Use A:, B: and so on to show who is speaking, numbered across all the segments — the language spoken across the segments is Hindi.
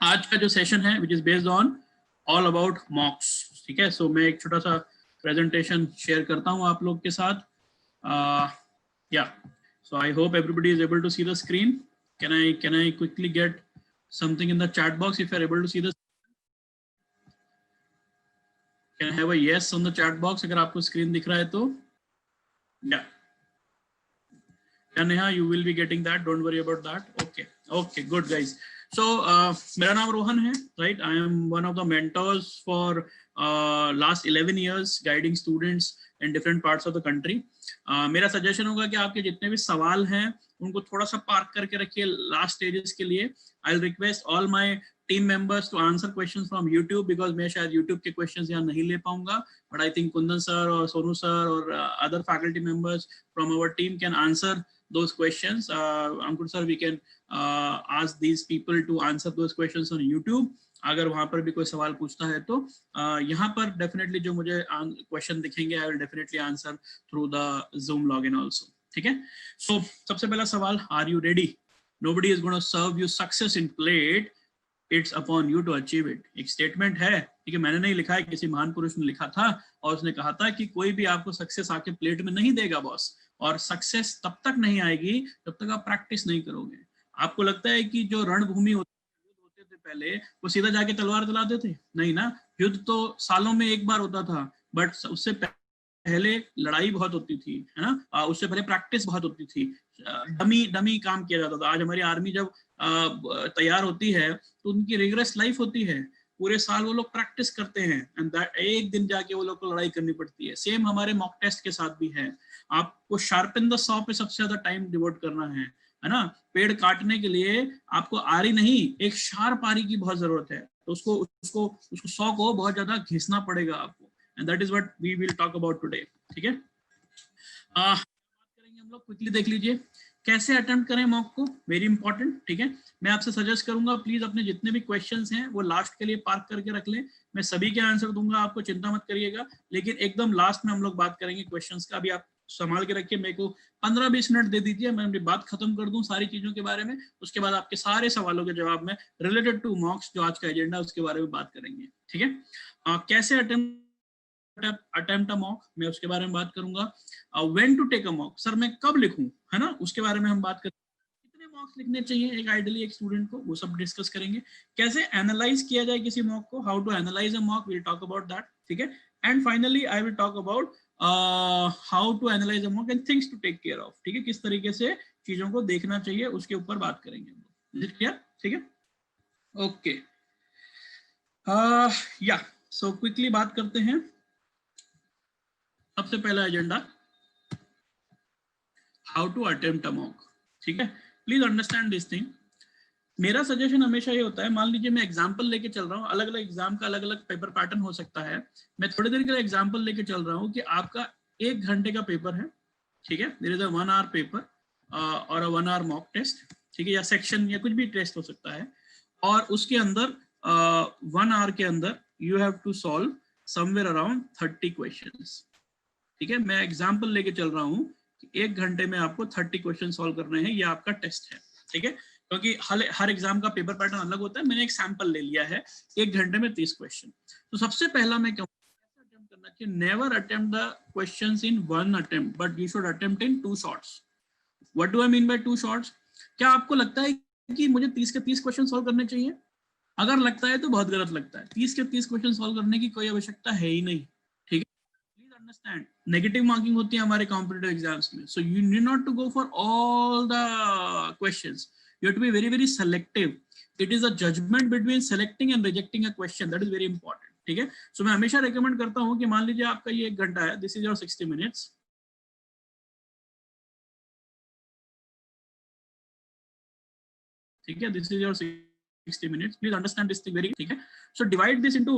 A: आज का जो सेशन है which is based on all about मॉक्स, ठीक है। सो मैं एक छोटा सा प्रेजेंटेशन शेयर करता हूँ आप लोग के साथ। Yeah so I hope everybody is able to see the screen. Can I quickly get something in the chat box if you are able to see the, can have a yes on the chat box अगर आपको स्क्रीन दिख रहा है तो। या Neha, you will be getting that. Don't worry about that. Okay. Okay. Good, guys. So, मेरा नाम रोहन है, right? I am one of the mentors for last 11 years, guiding students in different parts of the country. मेरा suggestion होगा कि आपके जितने भी सवाल हैं, उनको थोड़ा सा पार्क करके रखिए last stages के लिए. I'll request all my team members to answer questions from YouTube because मैं शायद YouTube के questions यहाँ नहीं ले पाऊंगा. But I think Kundan sir or Sonu sir or other faculty members from our team can answer those questions. Ankur sir, we can ask these people to answer those questions on YouTube. अगर वहां पर भी कोई सवाल पूछता है तो यहाँ पर डेफिनेटली जो मुझे क्वेश्चन दिखेंगे I will definitely answer through the Zoom login also, ठीक है। सो सबसे पहला सवाल, are you ready? Nobody is gonna serve you success in plate, it's upon you to achieve it. एक स्टेटमेंट है, ठीक है, मैंने नहीं लिखा है, किसी महान पुरुष ने लिखा था और उसने कहा था कि कोई भी आपको सक्सेस आके प्लेट में नहीं देगा बॉस, और सक्सेस तब तक नहीं आएगी जब तक आप प्रैक्टिस नहीं करोगे। आपको लगता है कि जो रणभूमि होते थे पहले, वो सीधा जाके तलवार चलाते थे? नहीं ना, युद्ध तो सालों में एक बार होता था, बट उससे पहले लड़ाई बहुत होती थी, है ना, उससे पहले प्रैक्टिस बहुत होती थी, डमी डमी काम किया जाता था। आज हमारी आर्मी जब तैयार होती है तो उनकी रिग्रेस लाइफ होती है, पूरे साल वो लोग प्रैक्टिस करते हैं एंड दैट एक दिन जाके वो लोग को लड़ाई करनी पड़ती है। सेम हमारे मॉक टेस्ट के साथ भी है, आपको शार्पन द सॉ पे सबसे ज्यादा टाइम डिवोट करना है ना। पेड़ काटने के लिए आपको आरी नहीं, एक शार्प आरी की बहुत जरूरत है, तो उसको उसको उसको सॉ को बहुत ज्यादा घिसना पड़ेगा आपको, and that is what we will talk about today, ठीक है। बात करेंगे हम लोग, क्विकली देख लीजिए कैसे अटेम्प्ट करें मॉक को, वेरी इंपॉर्टेंट, ठीक है। मैं आपसे सजेस्ट करूंगा प्लीज अपने जितने भी क्वेश्चंस हैं वो लास्ट के लिए पार्क करके रख लें। मैं सभी के आंसर दूंगा, आपको चिंता मत करिएगा, लेकिन एकदम लास्ट में हम लोग बात करेंगे क्वेश्चंस का। अभी आप संभाल के रखिए, मेरे को 15-20 मिनट दे दीजिए, मैं अपनी बात खत्म कर दूं सारी चीजों के बारे में, उसके बाद आपके सारे सवालों के जवाब में रिलेटेड टू मॉक्स जो आज का एजेंडा उसके बारे में बात करेंगे, ठीक है। कैसे अटेम्प्ट अ मॉक, मैं उसके बारे में बात करूंगा। When to take a mock, sir मैं कब लिखूं, है ना, उसके बारे में हम बात करेंगे। कितने मॉक्स लिखने चाहिए एक आइडियली एक स्टूडेंट को, वो सब डिस्कस करेंगे। कैसे एनालाइज किया जाए किसी मॉक को, how to analyse a mock, we will talk about that, ठीक है। And finally I will talk about how to analyse a mock and things to take care of, ठीक है, किस तरीके से चीजों को देखना चाहिए उसके ऊपर बात करेंगे हम लोग, ठीक है। ओके, या सो क्विकली बात करते हैं। सबसे पहला agenda, how to attempt a mock, ठीक है। Please understand this thing. मेरा सजेशन हमेशा ये होता है, मान लीजिए मैं एग्जांपल लेके चल रहा हूँ, अलग अलग एग्जाम का अलग अलग पेपर पैटर्न हो सकता है। मैं थोड़ी देर के लिए एग्जांपल लेके चल रहा हूँ कि आपका 1 घंटे का पेपर है, ठीक है, there is a 1 hour paper और अ 1 आवर मॉक टेस्ट, ठीक है, या सेक्शन या कुछ भी टेस्ट हो सकता है, और उसके अंदर 1 आवर के अंदर you have to solve somewhere around 30 questions, ठीक है। मैं एग्जांपल लेके चल रहा हूँ कि 1 घंटे में आपको 30 क्वेश्चन सॉल्व करने हैं, ये आपका टेस्ट है, ठीक है, क्योंकि हर एग्जाम का पेपर पैटर्न अलग होता है। मैंने एक सैंपल ले लिया है, 1 घंटे में 30 क्वेश्चन। तो सबसे पहला मैं कहूँगा अटेम्प्ट करना कि never attempt the questions in 1 attempt, but you should attempt in 2 shots. What do I mean by 2 shots? क्या आपको लगता है कि मुझे 30 के 30 क्वेश्चन सॉल्व करने चाहिए? अगर लगता है तो बहुत गलत लगता है, 30 के 30 क्वेश्चन सॉल्व करने की कोई आवश्यकता है ही नहीं, ठीक है। प्लीज अंडरस्टैंड, नेगेटिव मार्किंग होती है हमारे कॉम्पिटिटिव एग्जाम्स में, so you need not to go for all the questions, you have to be very very selective. It is a judgement between selecting and rejecting a question, that is very important, ठीक है। सो मैं हमेशा रिकमेंड करता हूं कि मान लीजिए आपका ये 1 घंटा है, दिस इज योर 60 मिनट्स, ठीक है, this is your 60 minutes. Please understand this thing very, ठीक है। So divide this into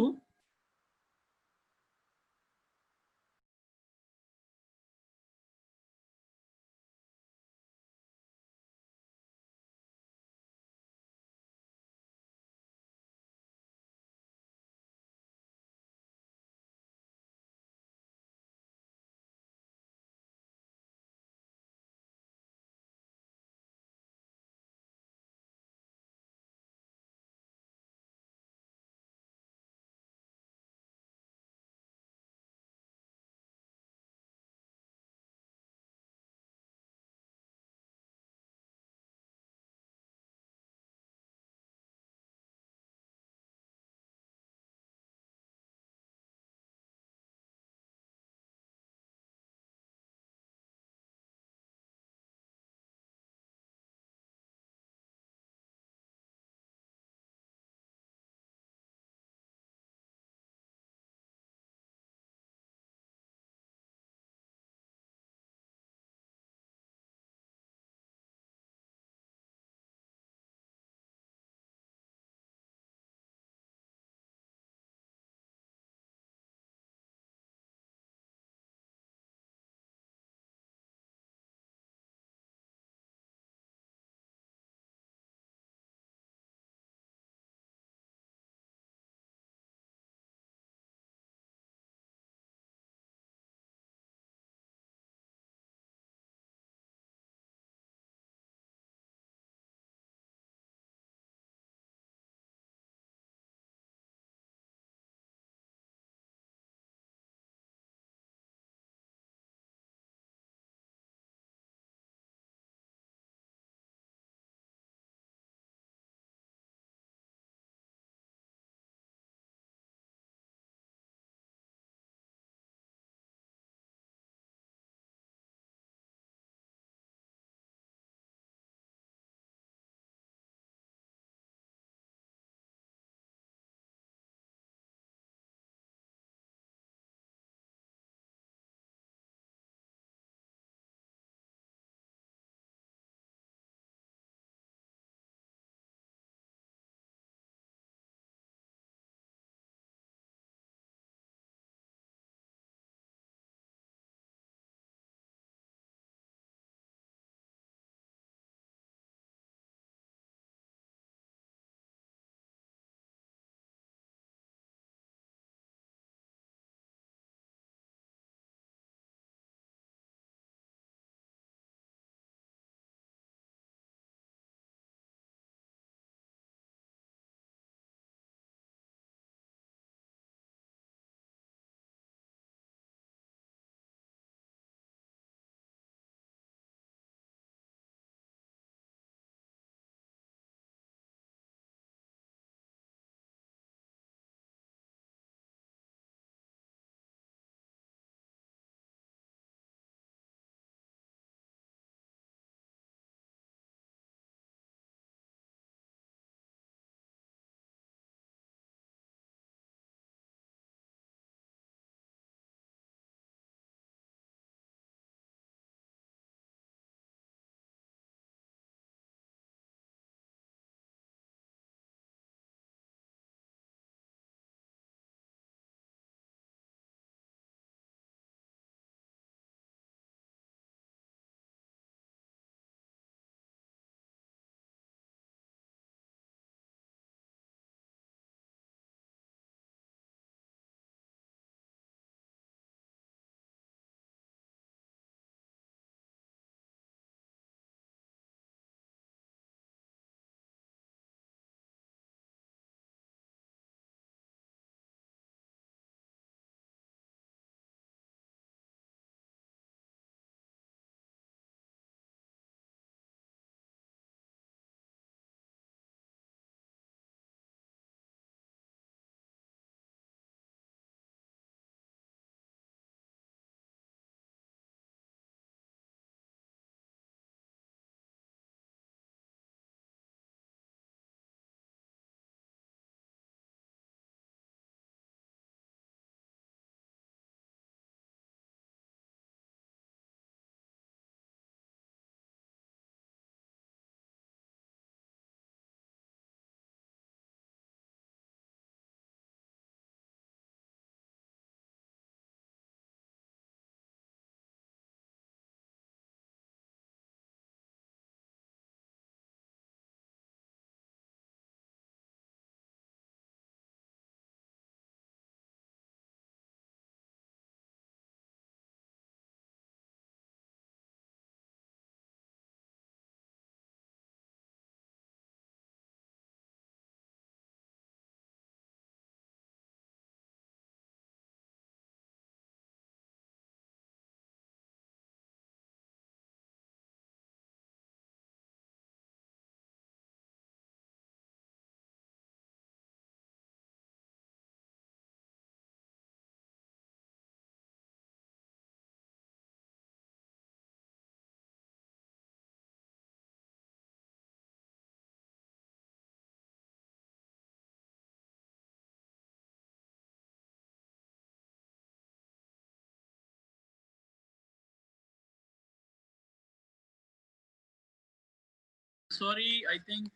A: sorry, I think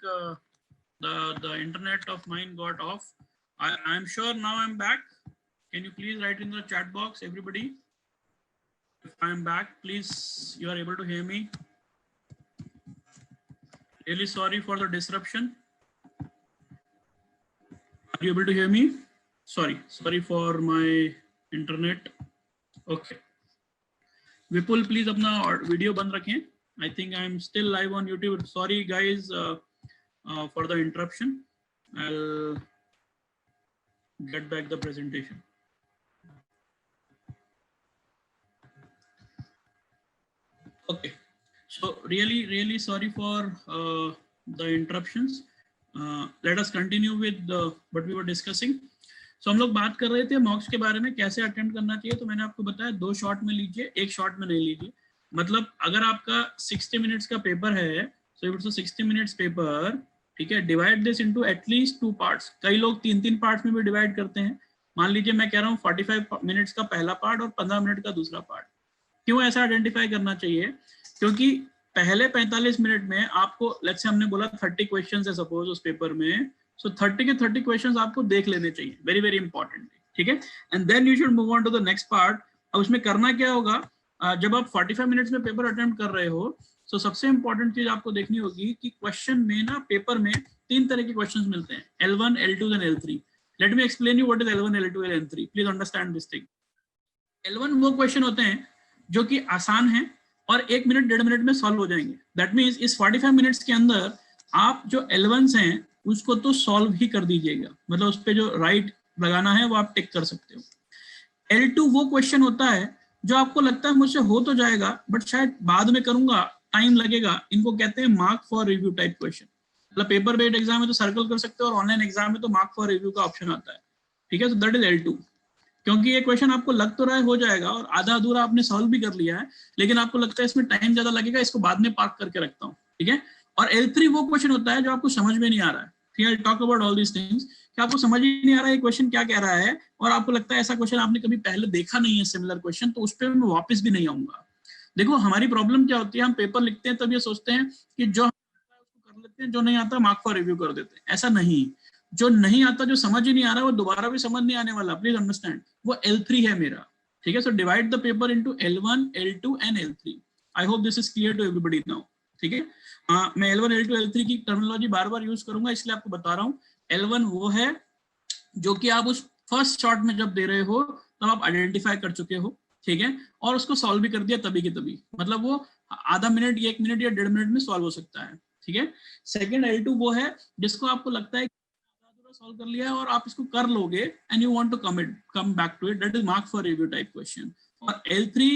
A: the internet of mine got off. I'm sure now I'm back. Can you please write in the chat box, everybody? If I'm back, please, you are able to hear me. Really sorry for the disruption. Are you able to hear me? Sorry for my internet. Okay. Vipul, please अपना वीडियो बंद रखें. I think I'm still live on YouTube. Sorry guys for the interruption. I'll get back the presentation. Okay. So really sorry for the interruptions. Let us continue with what we were discussing. So हम लोग बात कर रहे थे मॉक्स के बारे में, कैसे अटेम्प्ट करना चाहिए. तो मैंने आपको बताया 2 शॉट में लीजिए, 1 शॉट में नहीं लीजिए. मतलब अगर आपका 60 मिनट्स का पेपर है, so इट्स 60 मिनट्स पेपर, ठीक है, divide this into at least 2 parts. कई लोग 3-3 पार्ट्स में भी डिवाइड करते हैं. मान लीजिए मैं कह रहा हूँ 45 मिनट्स का पहला पार्ट और 15 मिनट का दूसरा पार्ट. क्यों ऐसा आइडेंटिफाई करना चाहिए? क्योंकि पहले 45 मिनट में आपको, लेट्स से हमने बोला 30 क्वेश्चंस है सपोज उस पेपर में, सो 30 के 30 क्वेश्चंस आपको देख लेने चाहिए, वेरी इंपॉर्टेंट, ठीक है. And then you should move on to the next part. अब उसमें करना क्या होगा, जब आप 45 मिनट्स में पेपर अटेम्प्ट कर रहे हो, तो सबसे इंपॉर्टेंट चीज आपको देखनी होगी कि क्वेश्चन में ना, पेपर में 3 तरह के क्वेश्चंस मिलते हैं, L1, L2 and L3. Let me explain you what is L1, L2 and L3. Please understand this thing. L1 वो क्वेश्चन होते हैं जो कि आसान है और 1 मिनट 1.5 मिनट में सॉल्व हो जाएंगे. दैट मीन्स इस 45 मिनट्स के अंदर आप जो L1s हैं उसको तो सॉल्व ही कर दीजिएगा, मतलब उस पे जो राइट लगाना है वो आप टिक कर सकते हो. L2 वो क्वेश्चन होता है जो आपको लगता है मुझसे हो तो जाएगा बट शायद बाद में करूंगा, टाइम लगेगा. इनको कहते हैं mark for review type question. मतलब पेपर बेस्ड एग्जाम में तो सर्कल कर सकते हो और ऑनलाइन एग्जाम में तो मार्क फॉर रिव्यू का ऑप्शन आता है, ठीक है. तो दैट इज L2. क्योंकि ये क्वेश्चन आपको लग तो रहा है हो जाएगा और आधा अधूरा आपने सॉल्व भी कर लिया है, लेकिन आपको लगता है इसमें टाइम ज्यादा लगेगा, इसको बाद में पार्क करके रखता हूँ, ठीक है. और L3 वो क्वेश्चन होता है जो आपको समझ में नहीं आ रहा है. ठीक है, talk about all these things, कि आपको समझ ही नहीं आ रहा है ये क्वेश्चन क्या कह रहा है और आपको लगता है ऐसा क्वेश्चन आपने कभी पहले देखा नहीं है सिमिलर क्वेश्चन, तो उस पर मैं वापस भी नहीं आऊंगा. देखो हमारी प्रॉब्लम क्या होती है, हम पेपर लिखते हैं तब ये सोचते हैं कि जो उसको कर लेते हैं, जो नहीं आता मार्क फॉर रिव्यू कर देते हैं. ऐसा नहीं, जो नहीं आता, जो समझ ही नहीं आ रहा, वो दोबारा भी समझ नहीं आने वाला. प्लीज अंडरस्टैंड, वो L3 है मेरा, ठीक है. So divide the paper into L1, L2 and L3. I hope this is clear to everybody now, ठीक है. मैं L1, L2, L3 की टर्मिनोलॉजी बार बार यूज करूंगा, इसलिए आपको बता रहा हूँ. L1 वो है जो कि आप उस फर्स्ट शॉट में जब दे रहे हो तब आप आइडेंटिफाई कर चुके हो, ठीक है, और उसको सॉल्व भी कर दिया तभी की तभी. मतलब वो आधा मिनट या 1 मिनट या 1.5 मिनट में सॉल्व हो सकता है, ठीक है. सेकंड L2 वो है जिसको आपको लगता है सॉल्व कर लिया है और आप इसको कर लोगे and you want to come back to it, that is mark for review type question. और L3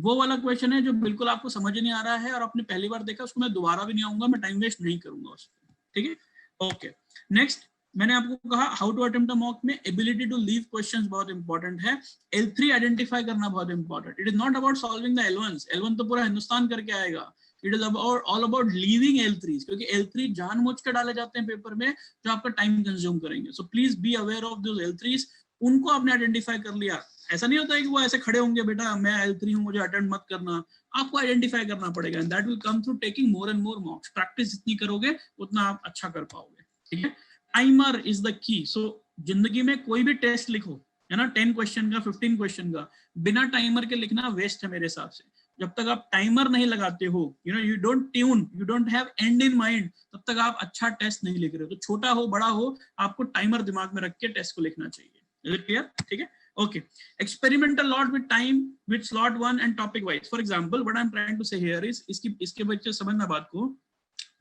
A: वो वाला क्वेश्चन है जो बिल्कुल आपको समझ नहीं आ रहा है और आपने पहली बार देखा, उसको मैं दोबारा भी नहीं आऊंगा, मैं टाइम वेस्ट नहीं करूंगा उस पर, ठीक है. ओके, नेक्स्ट मैंने आपको कहा how to attempt a mock में एबिलिटी टू लीव क्वेश्चंस बहुत इंपॉर्टेंट है. L3 आइडेंटिफाई करना बहुत important. It is not about solving the L1s. L1 तो पूरा हिंदुस्तान करके आएगा. It is all about leaving L3s, क्योंकि L3 जानबूझ के डाले जाते हैं पेपर में जो आपका टाइम कंज्यूम करेंगे. So please be aware of those L3s. उनको आपने आइडेंटिफाई कर लिया, ऐसा नहीं होता है कि वो ऐसे खड़े होंगे, बेटा मैं L3 हूं मुझे अटेंड मत करना. आपको आइडेंटिफाई करना पड़ेगा and that will come through taking more and more मॉक्स. Practice जितनी करोगे उतना आप अच्छा कर पाओगे, ठीक है. Timer is the key. सो जिंदगी में कोई भी टेस्ट लिखो, है ना, 10 क्वेश्चन का, 15 क्वेश्चन का, बिना टाइमर के लिखना वेस्ट है मेरे हिसाब से. जब तक आप टाइमर नहीं लगाते हो, you don't tune, you don't have and in mind, तब तक आप अच्छा टेस्ट नहीं लिख रहे हो. तो छोटा हो बड़ा हो, आपको टाइमर दिमाग में रख के टेस्ट को लिखना चाहिए. Is it clear? ठीक है, okay. Experimental lot with time with slot 1 and topic wise. For example what I am trying to say here is, इसके बच्चे समझना बात को.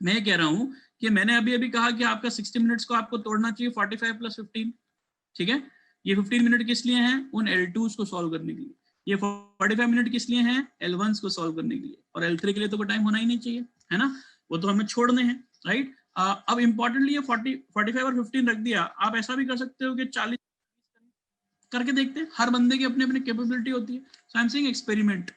A: मैं कह रहा हूं कि मैंने अभी कहा कि आपका 60 मिनट्स को आपको तोड़ना चाहिए 45 + 15, ठीक है. ये 15 मिनट किस लिए हैं? उन L2s को सॉल्व करने के लिए. ये 45 मिनट किस लिए हैं? L1s को सॉल्व करने के लिए. और L3 के लिए तो कोई टाइम होना ही नहीं चाहिए, है ना, वो तो हमें छोड़ने हैं, राइट. अब इंपॉर्टेंटली ये 45 और 15 रख दिया. आप ऐसा भी कर सकते हो कि 40 करके देखते हैं. हर बंदे की अपनी अपनी कैपेबिलिटी होती है. सो आई एम सेइंग एक्सपेरिमेंट,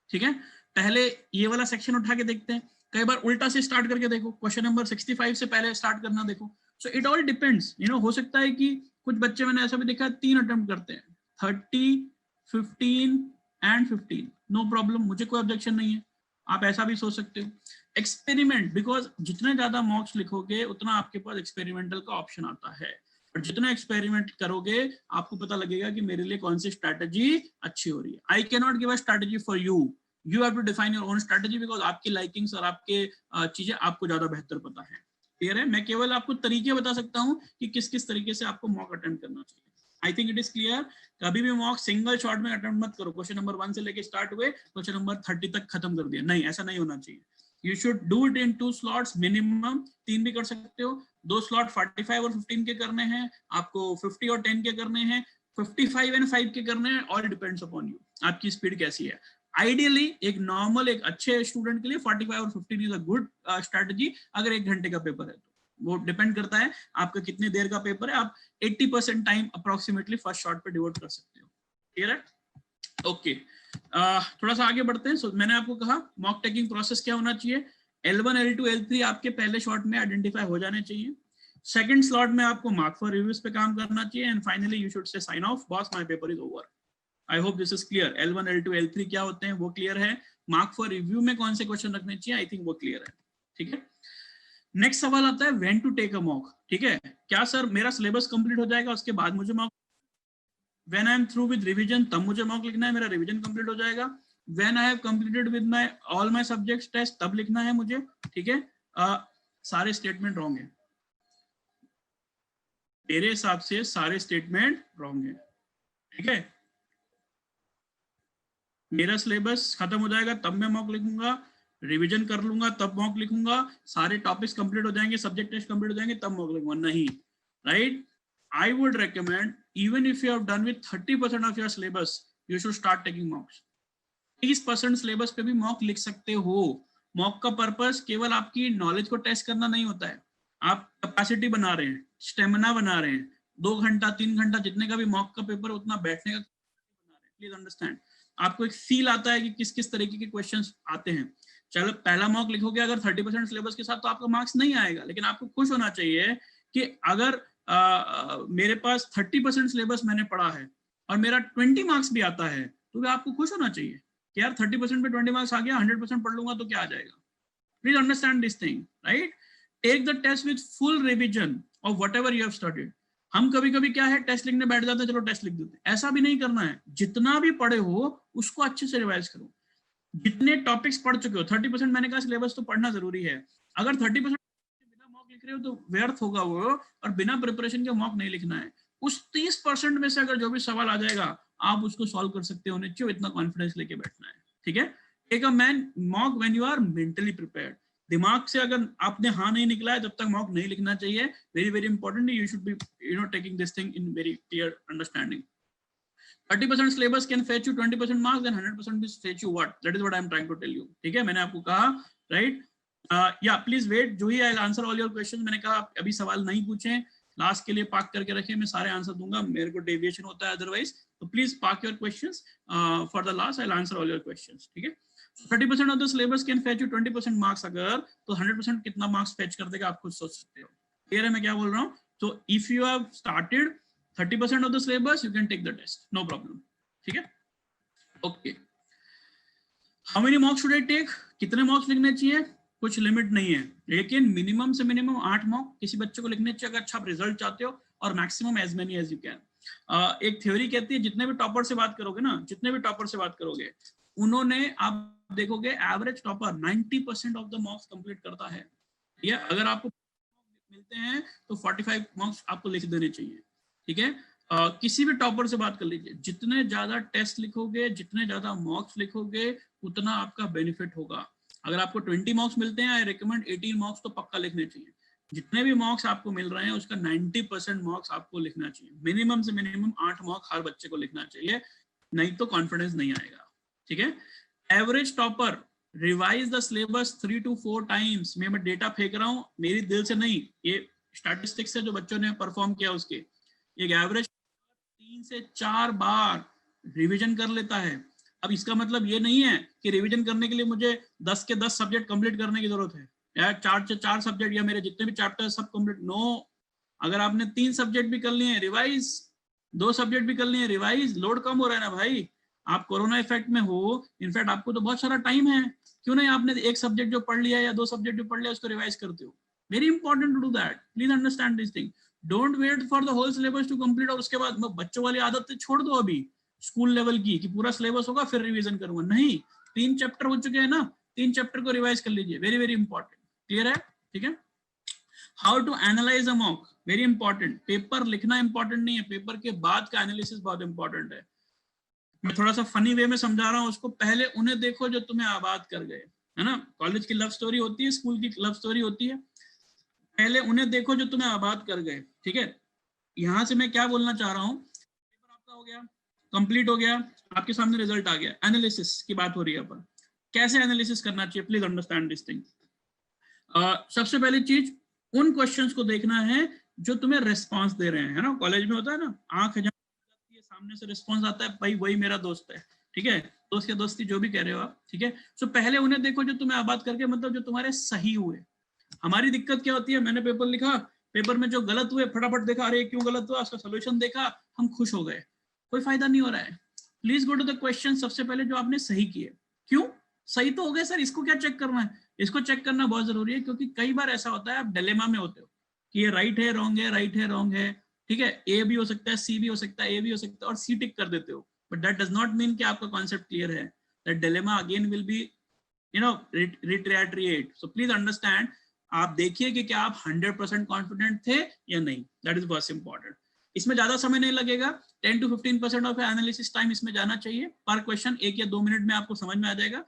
A: ठीक है. पहले ये वाला सेक्शन उठा के देखते हैं, कई बार उल्टा से स्टार्ट करके देखो, क्वेश्चन नंबर 65 से पहले स्टार्ट करना देखो. सो इट ऑल डिपेंड्स, हो सकता है कि कुछ बच्चे मैंने ऐसा भी देखा है 3 अटेम्प्ट करते हैं, 30, 15 एंड 15, नो प्रॉब्लम, मुझे कोई ऑब्जेक्शन नहीं है. आप ऐसा भी सोच सकते हो। एक्सपेरिमेंट, बिकॉज जितने ज्यादा मॉक्स लिखोगे उतना आपके पास एक्सपेरिमेंटल का ऑप्शन आता है, और जितना एक्सपेरिमेंट करोगे आपको पता लगेगा कि मेरे लिए कौन सी स्ट्रैटेजी अच्छी हो रही है। I can not give a strategy for you, you have to define your own strategy, because आपकी लाइकिंग्स और आपके चीजें आपको ज्यादा बेहतर पता है। क्लियर है? मैं केवल आपको तरीके बता सकता हूँ कि किस किस तरीके से आपको मॉक अटेम्प्ट करना चाहिए। I think it is clear. कभी भी मॉक सिंगल शॉट में अटेम्प्ट मत करो, क्वेश्चन नंबर 1 से लेके स्टार्ट हुए क्वेश्चन नंबर 30 तक खत्म कर दिया, नहीं, ऐसा नहीं होना चाहिए। You should do it in 2 slots minimum, 3 भी कर सकते हो। 2 स्लॉट 45 और 15 के करने हैं आपको, 50 और 10 के करने हैं, 55 एंड 5 के करने हैं, ऑल डिपेंड्स अपॉन यू, आपकी स्पीड कैसी है। आइडियली एक नॉर्मल, एक अच्छे स्टूडेंट के लिए 45 और 15 इज अ गुड स्ट्रेटजी, अगर 1 घंटे का पेपर है तो। वो डिपेंड करता है आपका कितने देर का पेपर है, आप 80% टाइम अप्रोक्सीमेटली फर्स्ट शॉट पे डिवोट कर सकते हो। क्लियर है? ओके, थोड़ा सा आगे बढ़ते हैं। So, मैंने आपको कहा मॉक टेकिंग प्रोसेस क्या होना चाहिए। L1, L2, L3 आपके पहले शॉट में आइडेंटिफाई हो जाने चाहिए। सेकंड स्लॉट में आपको मार्क फॉर रिव्यूज पे काम करना चाहिए, and finally you should say sign off, boss my paper is over. I hope this is clear. L1, L2, L3 क्या होते हैं वो क्लियर है। मार्क फॉर रिव्यू में कौन से क्वेश्चन रखने चाहिए, आई थिंक वो क्लियर है। ठीक है, नेक्स्ट सवाल आता है when to take a mock. ठीक है, क्या सर मेरा सिलेबस कंप्लीट हो जाएगा उसके बाद मुझे mock, when I am through with revision तब मुझे मॉक लिखना है, मेरा रिवीजन कंप्लीट हो जाएगा, when I have completed with my all my subjects test तब लिखना है मुझे। ठीक है, सारे स्टेटमेंट रॉन्ग है, मेरे हिसाब से सारे स्टेटमेंट रॉन्ग है। ठीक है, मेरा सिलेबस खत्म हो जाएगा तब मैं मॉक लिखूंगा, रिवीजन कर लूंगा तब मॉक लिखूंगा, सारे टॉपिक्स कंप्लीट हो जाएंगे, सब्जेक्ट टेस्ट कंप्लीट हो जाएंगे तब मॉक लिखूंगा, नहीं। Right, I would recommend even if you have done with 30% of your syllabus, you should start taking mocks. 30% syllabus पे भी मॉक लिख सकते हो। मॉक का पर्पस केवल आपकी नॉलेज को टेस्ट करना नहीं होता है, आप कैपेसिटी बना रहे हैं, स्टेमिना बना रहे हैं। 2 घंटा 3 घंटा जितने का भी मॉक का पेपर उतना बैठने का बना रहे हैं। प्लीज अंडरस्टैंड, आपको एक फील आता है कि किस किस तरीके के क्वेश्चंस आते हैं। चलो पहला मॉक लिखोगे अगर 30% सिलेबस के साथ तो आपका मार्क्स नहीं आएगा, लेकिन आपको खुश होना चाहिए कि अगर मेरे पास 30% सिलेबस मैंने पढ़ा है और मेरा 20 मार्क्स भी आता है, तो आपको खुश होना चाहिए कि यार 30% पे 20 मार्क्स आ गया, 100% पढ़ लूंगा तो क्या आ जाएगा। Please understand this thing, right. Take the test with full revision of whatever you have studied. हम कभी कभी क्या है, टेस्ट लिखने बैठ जाते हैं, चलो टेस्ट लिख देते हैं, ऐसा भी नहीं करना है। जितना भी पढ़े हो उसको अच्छे से रिवाइज करो। जितने टॉपिक्स पढ़ चुके हो, 30% मैंने कहा सिलेबस तो पढ़ना जरूरी है। अगर 30% बिना मॉक लिख रहे हो तो व्यर्थ होगा वो, और बिना प्रिपरेशन के मॉक नहीं लिखना है। उस 30% में से अगर जो भी सवाल आ जाएगा आप उसको सॉल्व कर सकते होने चाहिए, इतना कॉन्फिडेंस लेके बैठना है। ठीक है, take a main mock when you are mentally prepared. दिमाग से अगर आपने हाँ नहीं निकला है तब तक मॉक नहीं लिखना चाहिए। Very very important, you should be taking this thing in very clear understanding. 30% syllabus can fetch you 20% marks, then 100% will fetch you what? That is what I am trying to tell you. ठीक है, मैंने आपको कहा, right? Yeah, please wait. जो ही I'll answer all your questions. मैंने कहा अभी सवाल नहीं पूछे, लास्ट के लिए पार्क करके रखें, मैं सारे आंसर दूंगा, मेरे को डेविएशन होता है अदरवाइज। तो please park your questions for the last, I'll answer all your questions. ठीक है, 30% of the syllabus can fetch you 20% marks, अगर तो 100% कितना मार्क्स फेच कर देगा आप खुद सोच सकते हो। क्लियर है मैं क्या बोल रहा हूँ? तो if you have started 30% of the syllabus, you can take the test, no problem. ठीक है, okay. How many marks should I take? कितने marks लिखने चाहिए? कुछ लिमिट नहीं है, लेकिन मिनिमम से मिनिमम 8 मार्क किसी बच्चे को लिखने चाहिए अगर अच्छा रिजल्ट चाहते हो, और maximum as many as you can. एक थ्योरी कहती है जितने भी टॉपर से बात करोगे ना, जितने भी टॉपर से बात करोगे, उन्होंने, आप देखोगे average topper 90% of the marks complete करता है। या अगर आपको मिलते हैं तो 45 मार्क्स आपको लिख देने चाहिए। ठीक है, किसी भी टॉपर से बात कर लीजिए, जितने ज्यादा टेस्ट लिखोगे, जितने ज्यादा मॉक्स लिखोगे, उतना आपका बेनिफिट होगा। अगर आपको 20 मार्क्स मिलते हैं, आई रिकमेंड 18 मार्क्स तो पक्का लिखने चाहिए। जितने भी मार्क्स आपको मिल रहे हैं उसका 90% मार्क्स आपको लिखना चाहिए। मिनिमम से मिनिमम 8 मार्क्स हर बच्चे को लिखना चाहिए, नहीं तो कॉन्फिडेंस नहीं आएगा। ठीक है, average topper revise the syllabus 3 to 4 times. मैं डेटा फेंक रहा हूँ, मेरी दिल से नहीं, ये स्टैटिस्टिक्स है जो बच्चों ने परफॉर्म किया उसके। एक एवरेज 3 से 4 बार रिवीजन कर लेता है। अब इसका मतलब ये नहीं है कि रिवीजन करने के लिए मुझे 10 के 10 सब्जेक्ट कंप्लीट करने की जरूरत है, या 4 से 4 सब्जेक्ट, या मेरे जितने भी चैप्टर सब कंप्लीट। नो, अगर आपने 3 सब्जेक्ट भी कर लिए रिवाइज, 2 सब्जेक्ट भी कर लिए रिवाइज, लोड कम हो रहा है ना भाई। आप कोरोना इफेक्ट में हो, इनफैक्ट आपको तो बहुत सारा टाइम है, क्यों नहीं आपने एक सब्जेक्ट जो पढ़ लिया या 2 सब्जेक्ट जो पढ़ लिया उसको रिवाइज करते हो. Very important to do that. Please understand this thing. Don't wait for the whole syllabus to complete और उसके बाद बच्चों वाली आदत छोड़ दो अभी स्कूल लेवल की कि पूरा सिलेबस होगा फिर रिवीजन करूंगा. नहीं, 3 चैप्टर हो चुके हैं ना, 3 चैप्टर को रिवाइज कर लीजिए. Very very important. क्लियर है? ठीक है. How to analyse a mock, very important. Paper लिखना इंपॉर्टेंट नहीं है, पेपर के बाद का एनालिसिस बहुत इंपॉर्टेंट है. मैं थोड़ा सा फनी वे में समझा रहा हूँ उसको. पहले उन्हें देखो जो तुम्हें आबाद कर गए, है ना. कॉलेज की लव स्टोरी होती है, स्कूल की लव स्टोरी होती है. पहले उन्हें देखो जो तुम्हें आबाद कर गए. ठीक है. यहां से मैं क्या बोलना चाह रहा हूँ, पेपर आपका हो गया, कंप्लीट हो गया, आपके सामने रिजल्ट आ गया. एनालिसिस की बात हो रही है अपन. कैसे एनालिसिस करना चाहिए, प्लीज अंडरस्टैंड दिस थिंग. सबसे पहली चीज, उन क्वेश्चंस को देखना है जो तुम्हें रिस्पांस दे रहे हैं, है ना. कॉलेज में होता है ना, आंख जाती है, सामने से रिस्पांस आता है, भाई वही मेरा दोस्त है. ठीक है, दोस्त या दोस्ती जो भी कह रहे हो आप. ठीक है. सो पहले उन्हें देखो जो तुम्हें आबाद करके, मतलब जो तुम्हारे सही हुए. हमारी दिक्कत क्या होती है, मैंने पेपर लिखा, पेपर में जो गलत हुए फटाफट देखा, अरे क्यों गलत हुआ, उसका सोल्यूशन देखा, हम खुश हो गए. कोई फायदा नहीं हो रहा है. Please go to the question सबसे पहले जो आपने सही किए. क्यों सही तो हो गए सर, इसको क्या चेक करना है. इसको चेक करना बहुत जरूरी है, क्योंकि कई बार ऐसा होता है आप डिलेमा में होते हो कि ये राइट है रॉन्ग है, राइट है रॉन्ग है. ठीक है, ए भी हो सकता है, सी भी हो सकता है, ए भी हो सकता है, और सी टिक कर देते हो. But that does not mean कि आपका कॉन्सेप्ट क्लियर है. That dilemma again will be reiterate. So please understand, आप देखिए कि क्या आप 100% कॉन्फिडेंट थे या नहीं. दैट इज बहुत इंपॉर्टेंट. इसमें ज्यादा समय नहीं लगेगा, 10 to 15% ऑफ एनालिसिस टाइम इसमें जाना चाहिए पर क्वेश्चन. 1 या 2 मिनट में आपको समझ में आ जाएगा.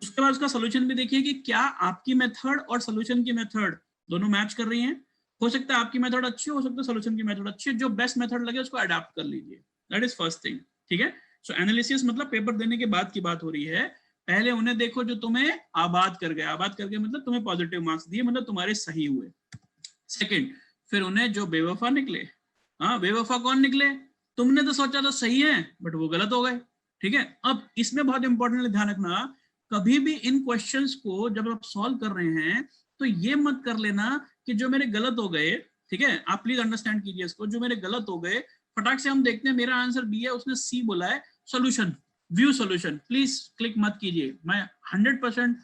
A: उसके बाद उसका सोल्यूशन भी देखिए कि क्या आपकी मेथड और सोल्यूशन की मेथड दोनों मैच कर रही हैं. हो सकता है आपकी मेथड अच्छी हो सकता है सोल्यूशन की मेथड अच्छी है. जो बेस्ट मेथड लगे उसको अडॉप्ट कर लीजिए. That is first thing. ठीक है. सो एनालिसिस मतलब पेपर देने के बाद की बात हो रही है. पहले उन्हें देखो जो तुम्हें आबाद कर गए. आबाद करके मतलब तुम्हें पॉजिटिव मार्क्स दिए, मतलब तुम्हारे सही हुए. सेकंड, फिर उन्हें जो बेवफा निकले. हाँ, बेवफा कौन निकले, तुमने तो सोचा था सही है बट वो गलत हो गए. ठीक है. अब इसमें बहुत इंपॉर्टेंट ध्यान रखना, कभी भी इन क्वेश्चंस को जब आप सॉल्व कर रहे हैं तो ये मत कर लेना कि जो मेरे गलत हो गए. ठीक है, आप प्लीज अंडरस्टैंड कीजिए इसको. जो मेरे गलत हो गए, फटाक से हम देखते हैं मेरा आंसर बी है, उसने सी बोला है. Solution, view solution, please click मत कीजिए. मैं 100%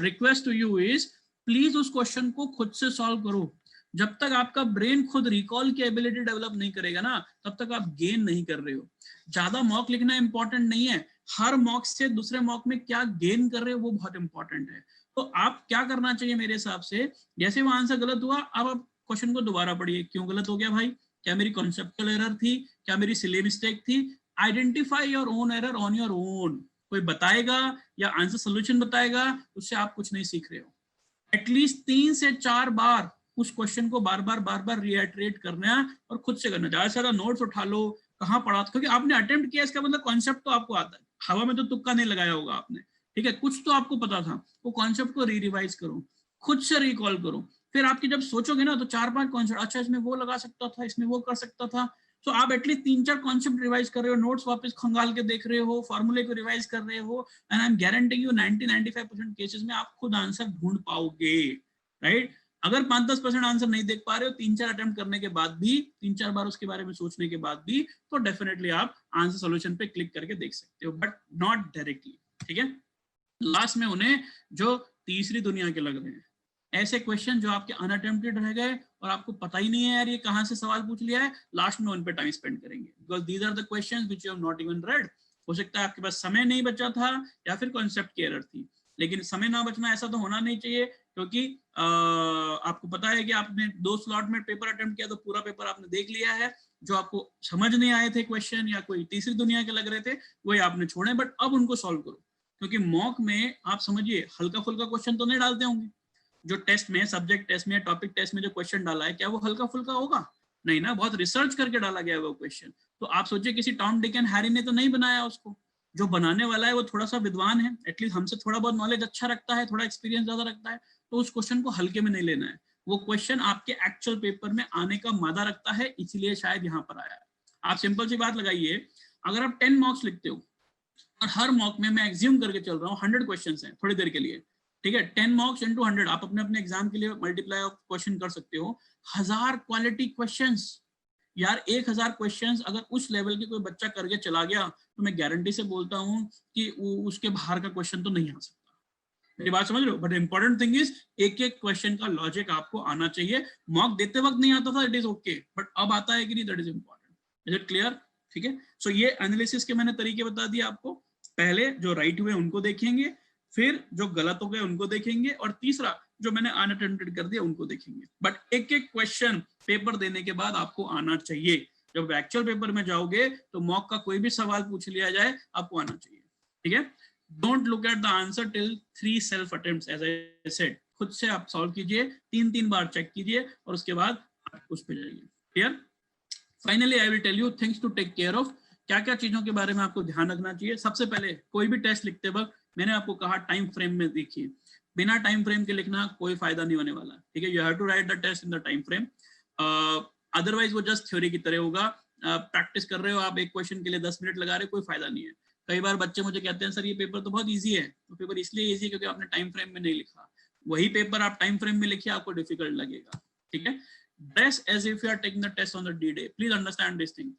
A: request to you is, please उस क्वेश्चन को खुद से सॉल्व करो. जब तक आपका ब्रेन खुद रिकॉल की एबिलिटी डेवलप नहीं करेगा ना, तब तक आप गेन नहीं कर रहे हो. ज्यादा मॉक लिखना इंपॉर्टेंट नहीं है, हर मॉक से दूसरे मॉक में क्या गेन कर रहे हो वो बहुत इंपॉर्टेंट है. तो आप क्या करना चाहिए मेरे हिसाब से, जैसे वो आंसर गलत हुआ, अब आप क्वेश्चन को दोबारा पढ़िए. क्यों गलत हो गया भाई, क्या मेरी कॉन्सेप्चुअल एरर थी, क्या मेरी सिले मिस्टेक थी. Identify your own error on your own. कोई बताएगा या आंसर सोल्यूशन बताएगा, उससे आप कुछ नहीं सीख रहे हो. एटलीस्ट 3 से 4 बार उस क्वेश्चन को बार बार रिएटरेट करना और खुद से करना. ज्यादा से ज्यादा नोट्स उठा लो, कहाँ पढ़ा, क्योंकि आपने अटेम्प्ट किया इसका मतलब कॉन्सेप्ट तो आपको आता है. हवा में तो तुक्का नहीं लगाया होगा आपने. ठीक है, कुछ तो आपको पता था. वो कॉन्सेप्ट को रिवाइज करो, खुद से रिकॉल करो. फिर आपकी जब सोचोगे ना तो 4-5 कॉन्सेप्ट, अच्छा इसमें वो लगा सकता था, इसमें वो कर सकता था. तो आप एटलीस्ट 3-4 कॉन्सेप्ट रिवाइज कर रहे हो, नोट्स वापस खंगाल के देख रहे हो, फॉर्मूले को रिवाइज कर रहे हो, and I am guaranteeing you 90-95% cases में आप खुद आंसर ढूंढ पाओगे. राइट. अगर 5-10% आंसर नहीं देख पा रहे हो 3-4 अटेम्प्ट करने के बाद भी, 3-4 बार उसके बारे में सोचने के बाद भी, तो डेफिनेटली आप आंसर सॉल्यूशन पे क्लिक करके देख सकते हो, बट नॉट डायरेक्टली. ठीक है. लास्ट में उन्हें जो तीसरी दुनिया के लग रहे हैं, ऐसे क्वेश्चन जो आपके अनअटेम्प्टेड रह गए और आपको पता ही नहीं है यार ये कहां से सवाल पूछ लिया है, लास्ट में उन पे टाइम स्पेंड करेंगे. Because these are the questions which you have not even read. हो सकता है आपके पास समय नहीं बचा था या फिर कॉन्सेप्ट की एरर थी. लेकिन समय ना बचना ऐसा तो होना नहीं चाहिए, क्योंकि आपको पता है कि आपने 2 स्लॉट में पेपर अटेम्प्ट किया तो पूरा पेपर आपने देख लिया है. जो आपको समझ नहीं आए थे क्वेश्चन या कोई तीसरी दुनिया के लग रहे थे, वही आपने छोड़े, बट अब उनको सॉल्व करो. क्योंकि मॉक में आप समझिए हल्का फुल्का क्वेश्चन तो नहीं डालते होंगे. जो टेस्ट में, सब्जेक्ट टेस्ट में, टॉपिक टेस्ट में जो क्वेश्चन डाला है, क्या वो हल्का फुल्का होगा? नहीं ना, बहुत रिसर्च करके डाला गया है वो क्वेश्चन. तो आप सोचिए किसी टॉम डिक एंड हैरी ने तो नहीं बनाया उसको. जो बनाने वाला है वो थोड़ा सा विद्वान है, एटलीस्ट हमसे थोड़ा बहुत नॉलेज अच्छा रखता है, थोड़ा एक्सपीरियंस ज्यादा रखता है. तो उस क्वेश्चन को हल्के में नहीं लेना है. वो क्वेश्चन आपके एक्चुअल पेपर में आने का मादा रखता है, इसलिए शायद यहाँ पर आया है. आप सिंपल सी बात लगाइए, अगर आप 10 मार्क्स लिखते हो और हर मॉक में, मैं एग्ज्यूम करके चल रहा हूँ 100 क्वेश्चन हैं थोड़ी देर के लिए. ठीक है, 10 मार्क्स इंटू 100, आप अपने अपने एग्जाम के लिए मल्टीप्लाई ऑफ क्वेश्चन कर सकते हो. 1000 क्वालिटी क्वेश्चंस, यार 1000 क्वेश्चंस अगर उस लेवल के कोई बच्चा करके चला गया तो मैं गारंटी से बोलता हूँ कि उसके बाहर का क्वेश्चन तो नहीं आ सकता। मेरी बात समझ रहे हो? बट इंपॉर्टेंट थिंग इज एक एक क्वेश्चन का लॉजिक आपको आना चाहिए। मॉक देते वक्त नहीं आता था, इट इज ओके, बट अब आता है कि नहीं, that is important. Is it clear? ठीक है, सो ये एनालिसिस के मैंने तरीके बता दिए आपको। पहले जो राइट हुए उनको देखेंगे, फिर जो गलत हो गए उनको देखेंगे, और तीसरा जो मैंने अनअटेम्प्टेड कर दिया उनको देखेंगे। बट एक एक क्वेश्चन पेपर देने के बाद आपको आना चाहिए। जब एक्चुअल पेपर में जाओगे तो मॉक का कोई भी सवाल पूछ लिया जाए, आपको आना चाहिए। ठीक है, don't look at the answer till 3 self attempts, as I said. खुद से आप सॉल्व कीजिए, 3 बार चेक कीजिए, और उसके बाद उस पे जाइए। Clear? Finally I will tell you things to take care of. क्या क्या चीजों के बारे में आपको ध्यान रखना चाहिए। सबसे पहले, कोई भी टेस्ट लिखते वक्त मैंने आपको कहा टाइम फ्रेम में देखिए। बिना टाइम फ्रेम के लिखना कोई फायदा नहीं होने वाला। ठीक है, you have to write the test in the time frame, otherwise वो जस्ट थ्योरी की तरह होगा। प्रैक्टिस कर रहे हो आप, एक क्वेश्चन के लिए 10 मिनट लगा रहे हो, कोई फायदा नहीं है। कई बार बच्चे मुझे कहते हैं सर ये पेपर तो बहुत इजी है। तो पेपर इसलिए इजी है क्योंकि आपने टाइम फ्रेम में नहीं लिखा। वही पेपर आप टाइम फ्रेम में लिखिए, आपको डिफिकल्ट लगेगा। ठीक है, dress as if you are taking the test on the D day. Please understand this thing.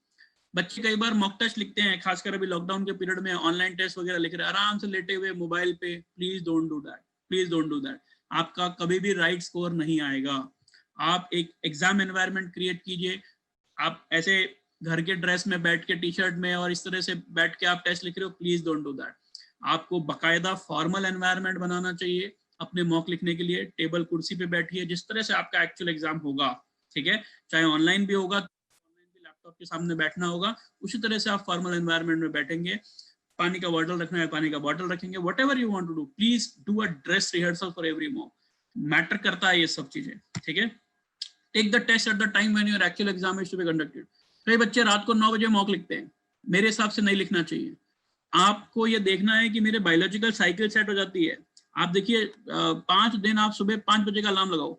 A: बच्चे कई बार मॉक टेस्ट लिखते हैं, खासकर अभी लॉकडाउन के पीरियड में ऑनलाइन टेस्ट वगैरह लिख रहे हैं आराम से लेटे हुए मोबाइल पे। Please don't do that, please don't do that. आपका कभी भी राइट स्कोर नहीं आएगा। आप एक एग्जाम एनवायरनमेंट क्रिएट कीजिए। आप ऐसे घर के ड्रेस में बैठ के, टी शर्ट में और इस तरह से बैठ के आप टेस्ट लिख रहे हो, प्लीज डोंट डू दैट। आपको बकायदा फॉर्मल एनवायरनमेंट बनाना चाहिए अपने मॉक लिखने के लिए। टेबल कुर्सी पे बैठिए, जिस तरह से आपका एक्चुअल एग्जाम होगा। ठीक है, चाहे ऑनलाइन भी होगा, लैपटॉप के सामने बैठना होगा, उसी तरह से आप फॉर्मल एनवायरनमेंट में बैठेंगे। पानी का बॉटल रखना है, पानी का बॉटल रखेंगे। Whatever you want to do, please do a dress rehearsal for every mock. Matter करता है ये सब चीजें। ठीक है, take the test at the time when your actual exam is to be conducted. कई बच्चे रात को 9 बजे मॉक लिखते हैं, मेरे हिसाब से नहीं लिखना चाहिए। आपको ये देखना है कि मेरे बायोलॉजिकल साइकिल सेट हो जाती है। आप देखिए 5 दिन आप सुबह 5 बजे का अलार्म लगाओ,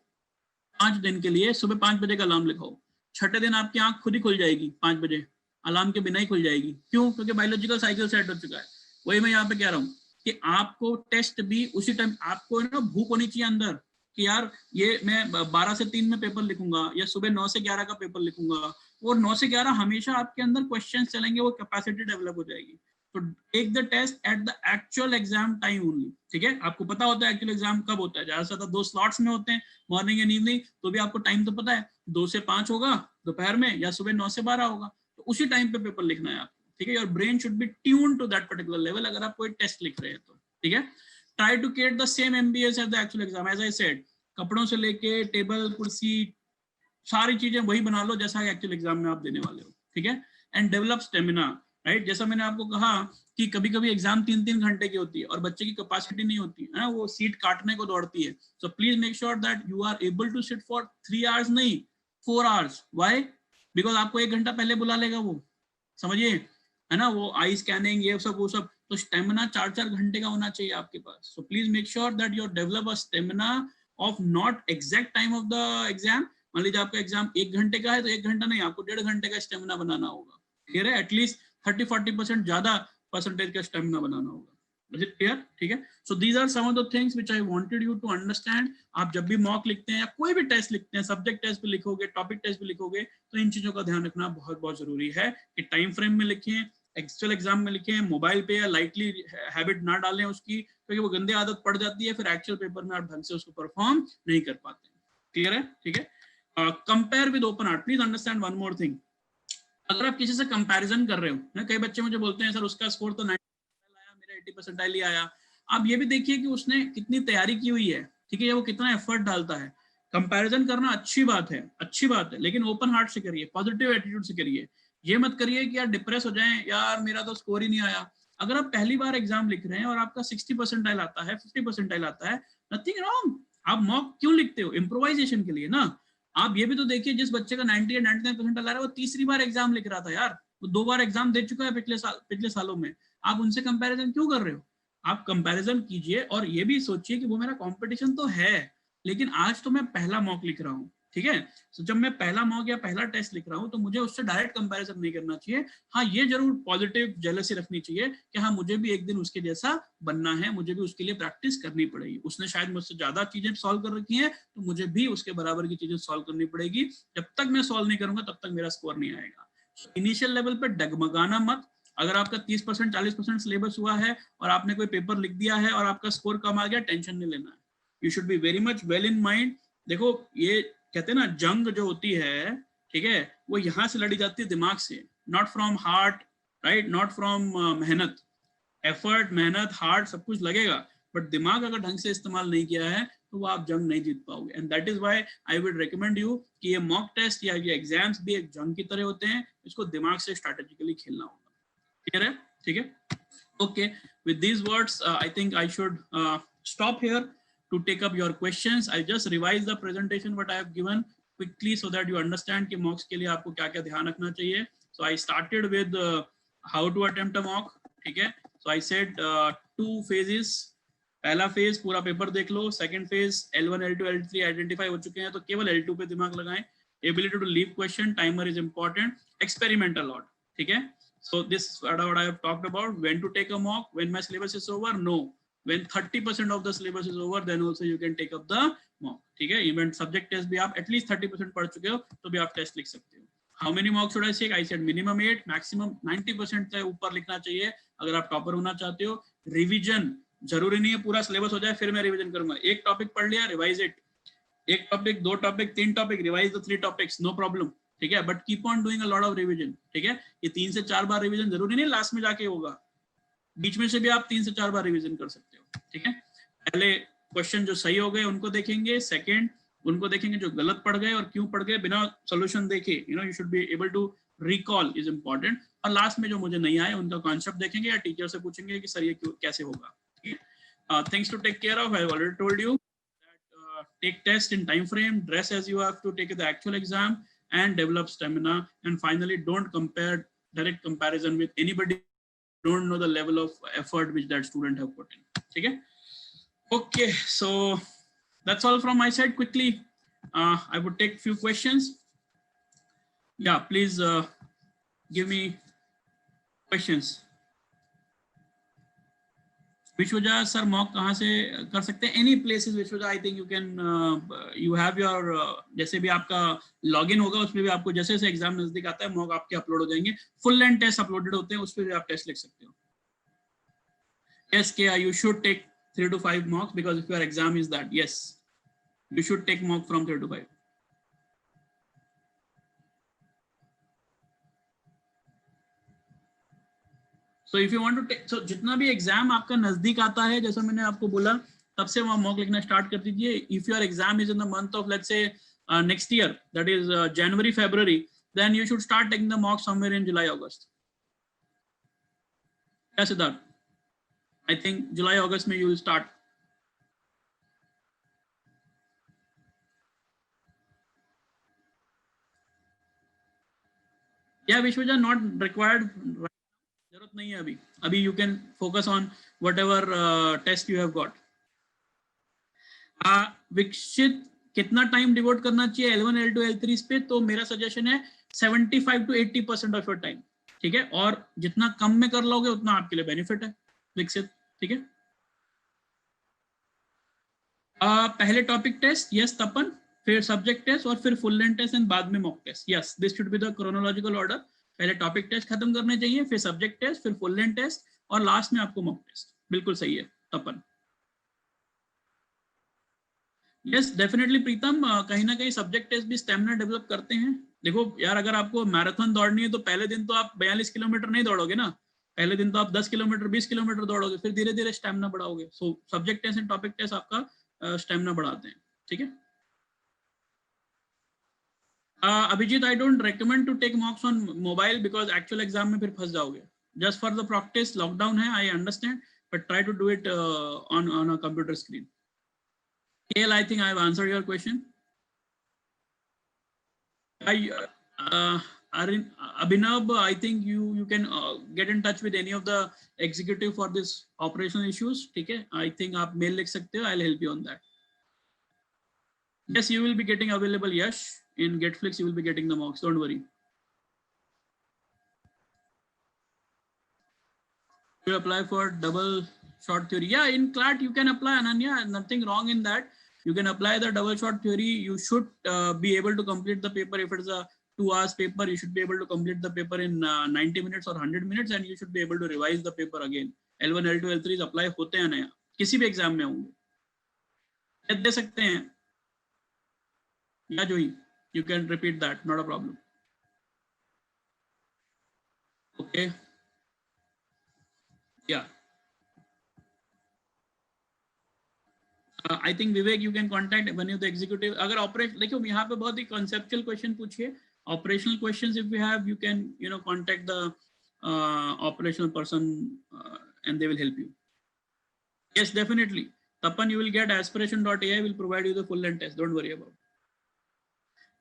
A: 5 दिन के लिए सुबह 5 बजे का अलार्म लगाओ। छठे दिन आपकी आंख खुद ही खुल जाएगी 5 बजे, अलार्म के बिना ही खुल जाएगी। क्यों? क्योंकि बायोलॉजिकल साइकिल सेट हो चुका है। वही मैं यहाँ पे कह रहा हूँ कि आपको टेस्ट भी उसी टाइम, आपको ना भूख होनी चाहिए अंदर कि यार ये मैं 12 से 3 में पेपर लिखूंगा या सुबह 9 से 11 का पेपर लिखूंगा। और 9 से 11 हमेशा आपके अंदर क्वेश्चन चलेंगे, वो कैपेसिटी डेवलप हो जाएगी। तो take the test at the actual exam time only. ठीक है, आपको पता होता है एक्चुअल एग्जाम कब होता है। ज्यादा से ज्यादा 2 स्लॉट्स में होते हैं, मॉर्निंग एंड इवनिंग। तो भी आपको टाइम तो पता है, 2 से 5 होगा दोपहर में, या सुबह 9 से 12 होगा। तो उसी टाइम पे पेपर लिखना है आपको। ठीक है, your brain should be tune to that particular level अगर आप कोई टेस्ट लिख रहे हैं तो। ठीक है, try to create the same ambience at the actual exam. As I said, कपड़ों से लेके टेबल कुर्सी सारी चीजें वही बना लो जैसा एक्चुअल एग्जाम में आप देने वाले हो। ठीक है, एंड डेवलप स्टेमिना। राइट, जैसा मैंने आपको कहा कि कभी कभी एग्जाम 3-3 घंटे की होती है और बच्चे की कैपेसिटी नहीं होती है, वो सीट काटने को दौड़ती है। So please make sure that you are able to sit for 3 hours, नहीं 4 आवर्स। व्हाई? बिकॉज आपको 1 घंटा पहले बुला लेगा वो, समझिए, है ना, वो आई स्कैनिंग ये सब वो सब। तो स्टेमिना 4-4 घंटे का होना चाहिए आपके पास। So please make sure that you develop a stamina of not exact time of the exam. मान लीजिए आपका एग्जाम 1 घंटे का है तो 1 घंटा नहीं, आपको 1.5 घंटे का स्टेमिना बनाना होगा। क्लियर है? एटलीस्ट 30-40% ज्यादा परसेंटेज का स्टेमिना बनाना होगा। Is it clear? ठीक है, so these are some of the things which I wanted you to understand. आप जब भी मॉक लिखते हैं या कोई भी टेस्ट लिखते हैं, सब्जेक्ट टेस्ट भी लिखोगे, टॉपिक टेस्ट भी लिखोगे, तो इन चीजों का ध्यान रखना बहुत बहुत जरूरी है कि टाइम फ्रेम में लिखें, एक्चुअल एग्जाम में लिखें, मोबाइल पे या लाइटली हैबिट ना डालें उसकी, क्योंकि वो गंदी आदत पड़ जाती है, फिर एक्चुअल पेपर में आप ढंग से उसको परफॉर्म नहीं कर पाते। क्लियर है? ठीक है, compare with open art. Please understand one more thing. अगर आप किसी से कंपैरिजन कर रहे हो ना, कई बच्चे मुझे बोलते हैं सर उसका स्कोर तो 90 आया, मेरा 80% ही आया। आप ये भी देखिए कि उसने कितनी तैयारी की हुई है। ठीक है, वो कितना एफर्ट डालता है। कंपैरिजन करना अच्छी बात है, अच्छी बात है, लेकिन ओपन हार्ट से करिए, पॉजिटिव एटीट्यूड से करिए। ये मत करिए कि यार डिप्रेस हो जाएं, यार मेरा तो स्कोर ही नहीं आया। अगर आप पहली बार एग्जाम लिख रहे हैं और आपका 60% आता है, 50% आता है, नथिंग रॉन्ग। आप मॉक क्यों लिखते हो? इम्प्रोवाइजेशन के लिए ना। आप ये भी तो देखिए, जिस बच्चे का 90 या 99% आ रहा है, वो तीसरी बार एग्जाम लिख रहा था यार, वो 2 बार एग्जाम दे चुका है पिछले सालों में। आप उनसे कंपैरिजन क्यों कर रहे हो? आप कंपैरिजन कीजिए और ये भी सोचिए कि वो मेरा कंपटीशन तो है, लेकिन आज तो मैं पहला मॉक लिख रहा हूँ। ठीक है। तो जब मैं पहला मॉक या पहला टेस्ट लिख रहा हूँ तो मुझे उससे डायरेक्ट कंपैरिजन नहीं करना चाहिए। हाँ, ये जरूर पॉजिटिव जेलसी रखनी चाहिए कि हाँ मुझे भी एक दिन उसके जैसा बनना है, मुझे भी उसके लिए प्रैक्टिस करनी पड़ेगी। उसने शायद मुझसे ज्यादा चीजें सॉल्व कर रखी हैं तो मुझे भी उसके बराबर की चीजें सॉल्व करनी पड़ेगी। जब तक मैं सॉल्व नहीं करूंगा तब तक मेरा स्कोर नहीं आएगा। इनिशियल लेवल पर डगमगाना मत। अगर आपका 30% 40% सिलेबस हुआ है और आपने कोई पेपर लिख दिया है और आपका स्कोर कम आ गया, टेंशन नहीं लेना है। You should be very much well in mind. देखो, ये कहते हैं ना, जंग जो होती है, ठीक है, वो यहाँ से लड़ी जाती है दिमाग से, not from heart, right, not from मेहनत। एफर्ट, मेहनत, हार्ट सब कुछ लगेगा, बट दिमाग अगर ढंग से इस्तेमाल नहीं किया है तो वो आप जंग नहीं जीत पाओगे। And that is why I would recommend you कि ये मॉक टेस्ट या ये एग्जाम्स भी एक जंग की तरह होते हैं, इसको दिमाग से स्ट्रैटेजिकली खेलना होगा। क्लियर है? ठीक है, okay. With these words I think I should stop here to take up your questions. I just revised the presentation what I have given quickly so that you understand कि mocks के लिए आपको क्या-क्या ध्यान रखना चाहिए. So I started with how to attempt a mock. ठीक है. So I said 2 phases. पहला फेज पूरा पेपर देख लो. Second phase L1, L2, L3 identify हो चुके हैं तो केवल L2 पे दिमाग लगाएं. Ability to leave question, timer is important. Experiment a lot. ठीक है. So this is what I have talked about. When to take a mock? When my syllabus is over? No. When 30% of the syllabus is over, then also you can take up the mock. ठीक है, इवन सब्जेक्ट टेस्ट भी आप एटलीस्ट 30% पढ़ चुके हो तो भी आप टेस्ट लिख सकते हो. How many mock should I take? I said minimum 8, maximum 90% से ऊपर लिखना चाहिए अगर आप टॉपर होना चाहते हो. रिवीजन जरूरी नहीं है पूरा सिलेबस हो जाए फिर मैं रिवीजन करूंगा. एक टॉपिक पढ़ लिया, रिवाइज इट. एक topic, 2 topic, 3 topic, revise the 3 topics, no problem. ठीक है, but keep on doing a lot of revision. ठीक है, ये 3 से 4 बार रिवीजन जरूरी नहीं लास्ट में जाके होगा, बीच में से भी आप 3 से 4 बार रिवीजन कर सकते हो. ठीक है, पहले क्वेश्चन जो सही हो गए उनको देखेंगे, सेकंड उनको देखेंगे जो गलत पढ़ गए और क्यों पढ़ गए बिना सॉल्यूशन देखे. You should be able to recall is important. और लास्ट में जो मुझे नहीं आए उनका कॉन्सेप्ट देखेंगे या टीचर से पूछेंगे कि सर ये कैसे होगा. Things to take care of, I have already told you that take test in time frame, dress as you have to take the actual exam and develop stamina. And finally, don't compare direct comparison with anybody. Don't know the level of effort which that student have put in. Okay, okay, so that's all from my side. Quickly I would take few questions. Yeah, please give me questions. Vishwaja sir mock कहाँ से कर सकते हैं? Any places Vishwaja. I think you can, you have your, जैसे भी आपका लॉगिन होगा उसमें भी आपको जैसे जैसे एग्जाम नजदीक आता है मॉक आपके अपलोड हो जाएंगे. फुल लेंथ टेस्ट अपलोडेड होते हैं, उस पर भी आप टेस्ट लिख सकते हो. Yes, Kia, you should take 3 to 5 mocks because if your exam is that, yes, you should take mock from 3 to 5. So if you want to take, so जितना भी एग्जाम आपका नजदीक आता है, जैसा मैंने आपको बोला, तब से वहाँ मॉक लिखना स्टार्ट कर दीजिए. If your exam is in the month of, let's say, next year, that is January, February, then you should start taking the mock somewhere in July, August. क्या Siddharth? I think July, August में you will start. Yeah, Vishwaja, not required. जरूरत नहीं है अभी. अभी you can focus on whatever test you have got. विकसित कितना टाइम डिवोट करना चाहिए L1, L2, L3 पे? तो मेरा सजेशन है 75 to 80% ऑफ योर टाइम. ठीक है, और जितना कम में कर लोगे उतना आपके लिए बेनिफिट है विकसित. ठीक है, पहले टॉपिक टेस्ट, यस तपन, फिर सब्जेक्ट टेस्ट और फिर फुल लेंथ टेस्ट एंड बाद में mock test. Yes, this should be the chronological order. पहले टॉपिक टेस्ट खत्म करने चाहिए, फिर सब्जेक्ट टेस्ट, फिर फुल लेंथ टेस्ट और लास्ट में आपको मॉक टेस्ट. बिल्कुल सही है तपन. यस डेफिनेटली प्रीतम, कहीं ना कहीं सब्जेक्ट टेस्ट भी स्टेमिना डेवलप करते हैं. देखो यार, अगर आपको मैराथन दौड़नी है तो पहले दिन तो आप 42 किलोमीटर नहीं दौड़ोगे ना. पहले दिन तो आप 10 किलोमीटर 20 किलोमीटर दौड़ोगे, फिर धीरे धीरे स्टेमिना बढ़ाओगे. So subject test and topic test आपका स्टेमिना बढ़ाते हैं. ठीक है, Abhijit, I don't recommend to take mocks on mobile because actual exam में फिर फंस जाओगे. Just for the practice, lockdown है, I understand, but try to do it on a computer screen. KL, I think I have answered your question. Abhinav, I think you can get in touch with any of the executive for this operational issues. ठीक है, I think आप mail लिख सकते हो. I'll help you on that. Yes, you will be getting available. Yes, in Getflix you will be getting the mocks. Don't worry. You apply for double shot theory. Yeah, in CLAT you can apply, Ananya. Nothing wrong in that. You can apply the double shot theory. You should be able to complete the paper. If it's a 2 hours paper, you should be able to complete the paper in 90 minutes or 100 minutes, and you should be able to revise the paper again. L1, L2, L3 apply होते हैं नया किसी भी एग्जाम में होंगे, दे सकते हैं. Yeah, Joey, you can repeat that. Not a problem. Okay. Yeah. I think Vivek, you can contact one of the executive. अगर operate, देखो यहाँ पे बहुत ही conceptual question पूछिए. Operational questions if you have, you can contact the operational person and they will help you. Yes, definitely. Tapan, you will get aspiration.ai will provide you the full length test. Don't worry about it.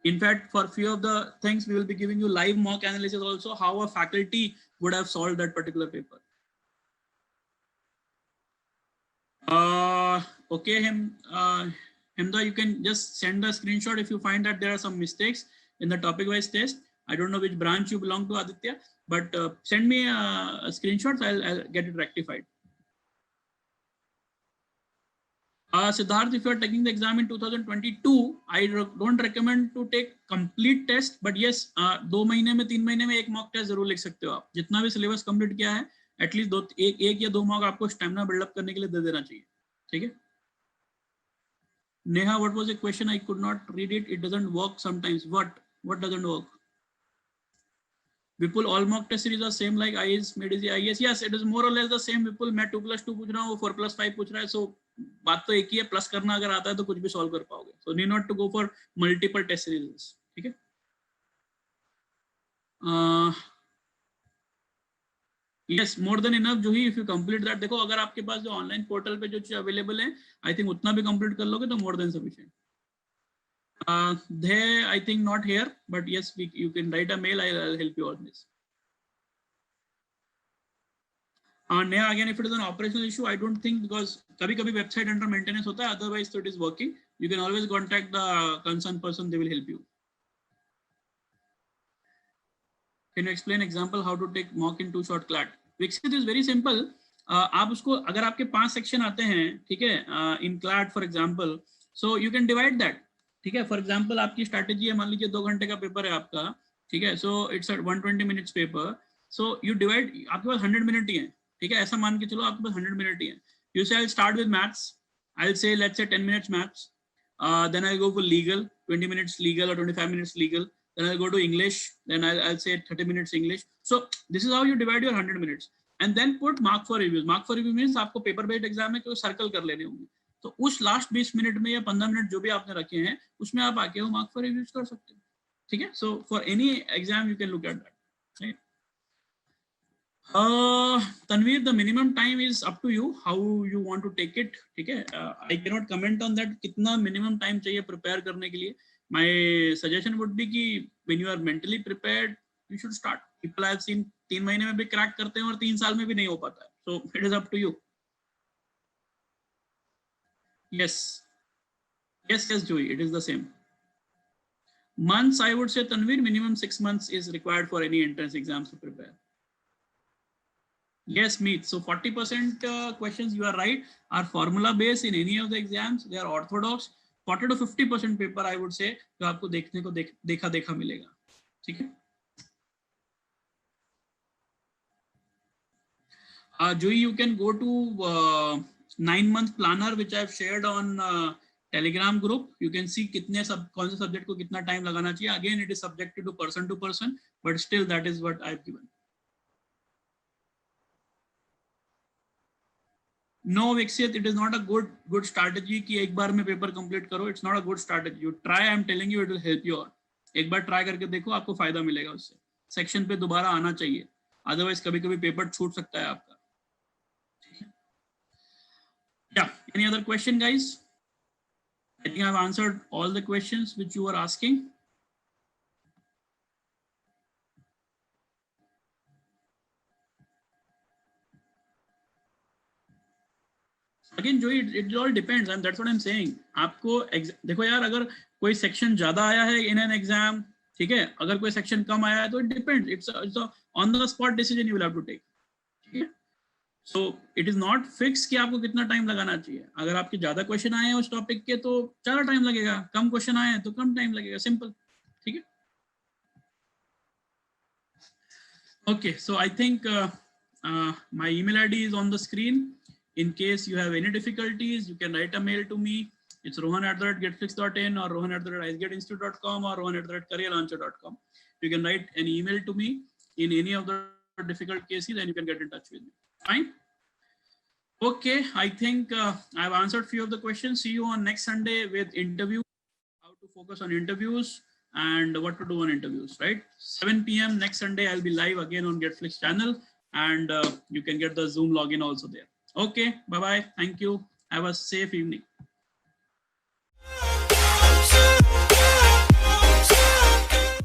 A: In fact, for few of the things, we will be giving you live mock analysis also, how a faculty would have solved that particular paper. Okay, Hemda, you can just send a screenshot if you find that there are some mistakes in the topic wise test. I don't know which branch you belong to, Aditya, but send me a screenshot, so I'll get it rectified. Siddharth, if you are taking the exam in 2022, I don't recommend to take complete test, but yes, 2 महीने में 3 महीने में एक mock test जरूर लिख सकते हो आप. जितना भी syllabus complete किया है, at least एक या 2 mock आपको stamina build up करने के लिए दे देना चाहिए. ठीक है? Neha, what was the question? I could not read it. It doesn't work sometimes. What doesn't work? Vipul, all mock test series are same like IAS, made easy IAS. Yes, it is more or less the same. Vipul, मैं 2+2 पूछ रहा हूँ, 4+5 पूछ रहा है. So बात तो एक ही है, प्लस करना अगर आता है तो कुछ भी सॉल्व कर पाओगे. So need not to go for multiple test series. ठीक है? Yes, more than enough. जो ही if you complete that, देखो अगर आपके पास जो ऑनलाइन पोर्टल पे जो चीज अवेलेबल है, I think उतना भी कंप्लीट कर लोगे तो more than sufficient. They, I think not here, but yes, you can write a mail. I'll help you on this. Neha, again, if it is an operational issue, I don't think, because कभी-कभी website under maintenance होता है, otherwise so it is working. You can always contact the concerned person, they will help you. Can you explain example how to take mock in 2 shot CLAT? Viksit is very simple. आप उसको अगर आपके 5 सेक्शन आते हैं, ठीक है, in CLAT for example, so you can divide that. ठीक है, फॉर एग्जाम्पल आपकी स्ट्रैटेजी है, मान लीजिए 2 घंटे का पेपर है आपका, ठीक है, so it's 120 minutes paper, so you divide, आपके पास 100 मिनट ही है, ठीक है, ऐसा मान के चलो आपके पास 100 मिनट ही है. यू से आई स्टार्ट विद मैथ्स, आई से let's say 10 minutes maths, then I'll go for legal, 20 minutes legal or 25 minutes legal, then I'll go to English, then I'll say 30 minutes English. So this is how you divide your 100 minutes and then put mark for reviews. Mark for review means आपको पेपर बेस्ड एग्जाम में कोई सर्कल कर लेने होंगे, तो उस लास्ट 20 मिनट में या 15 मिनट जो भी आपने रखे हैं उसमें आप आके वो मार्क फॉर रिव्यूज कर सकते हो. ठीक है, so for any exam you can look at that. Tanveer, the minimum time is up to you how you want to take it. ठीक है, I cannot comment on that कितना minimum time चाहिए प्रिपेयर करने के लिए. My suggestion would be कि when you are mentally prepared you should start. People I have seen 3 महीने में भी क्रैक करते हैं और 3 साल में भी नहीं हो पाता है. So it is up to you. Yes, Joey, it is the same. Months, I would say, Tanveer, minimum 6 months is required for any entrance exams to prepare. Yes, Meet. So 40% questions, you are right, are formula based in any of the exams. They are orthodox. 40 to 50% paper, I would say, जो आपको देखने को देखा मिलेगा. ठीक है? Joey, you can go to 9-month planner which I've shared on Telegram group. You can see कितने कौन से सब्जेक्ट को कितना टाइम लगाना चाहिए. Again, it is subjected to person, but still that is what I've given. No, Viksit, it is not a good strategy कि एक बार में पेपर कंप्लीट करो. It's not a good strategy. You try, I'm telling you, it will help you out. एक बार ट्राई करके देखो, आपको फायदा मिलेगा उससे. सेक्शन पे दोबारा आना चाहिए, अदरवाइज कभी-कभी पेपर छूट सकता है आपका. Yeah, any other question, guys? I think I've answered all the questions which you were asking. Again जो it all depends and that's what I am saying. आपको देखो यार, अगर कोई सेक्शन ज्यादा आया है इन एन एग्जाम, ठीक है, अगर कोई सेक्शन कम आया है तो it depends, it's on the spot decision you will have to take. ठीक है, so it is not fix कि आपको कितना टाइम लगाना चाहिए. अगर आपके ज्यादा क्वेश्चन आए हैं उस टॉपिक के तो ज्यादा टाइम लगेगा, कम क्वेश्चन आए हैं तो कम टाइम लगेगा, सिंपल. ठीक है. Okay, so I think my email ID is on the screen. In case you have any difficulties, you can write a mail to me. It's rohan@getflix.in or rohan@icegateinstitute.com or rohan@careerlauncher.com. You can write an email to me in any of the difficult cases and you can get in touch with me. Fine. Okay, I think I've answered few of the questions. See you on next Sunday with interview, how to focus on interviews and what to do on interviews, right? 7 p.m. next Sunday, I'll be live again on Getflix channel and you can get the Zoom login also there. Okay, bye-bye. Thank you. Have a safe evening.